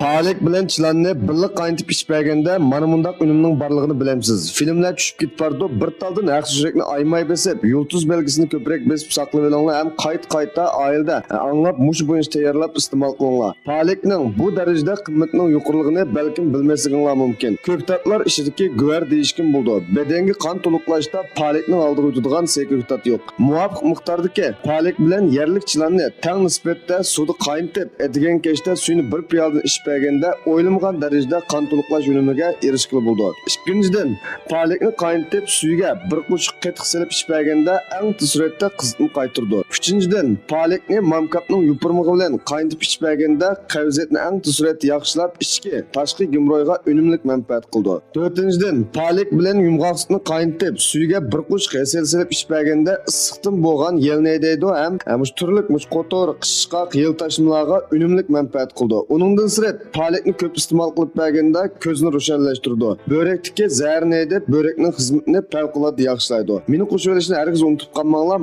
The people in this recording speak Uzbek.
Palek bilan chilanni birga qaynatib ichpaganda mana bundaq unumning borligini bilamsiz. Filmlar tushib ketpardi, bir taldan haqsiz yurakni aymay besib, yulduz belgisini ko'proq besib saqlab olinglar, ham qayta oilada anglab mush bo'yicha tayyorlab iste'mol qilinglar. Palekning bu darajada qimmatining yuqoriligini balkim bilmasliginglar mumkin. Ko'p tatlar ishidagi guvar deyishkin bo'ldi. Badanga qon to'liqlashda palekning oldiga o'tadigan sekretat yo'q. Muvofiq miqdordagi palek bilan yerlik chilanni teng nisbatda suvda qaynatib, etigan kechda suyni bir piyola ichpaganda o'ylamgan darajada qon to'liqlash unimiga erishgan bo'ldi. Ikkinchidan, palekni qaynatib suyga bir qo'shiq qatiq silib ichpaganda eng tez suratda qizitni qaytirdi. Uchinchidan, palekni mamkapning yupurmig'i bilan qaynatib ichpaganda qavziyatni eng tez suratda yaxshilab ichki tashqi gumroyga unumlik manfaat qildi. To'rtinchidan, palek bilan yumg'oq sutni qaynatib suyga bir qo'shiq asal silib ichpaganda issiqdan bo'lgan yelni deydi ham turlik qo'tor, qishqoq, yel tashmalarga unumlik manfaat qildi. Uningdan sirat palekni ko'p iste'mol qilib berganda ko'zni ro'shanlashtirdi. Börekdagi zaharni deb börekning xizmatini favqulodda yaxshilaydi. Meni qo'shib olishni hargiz unutib qolmanglar.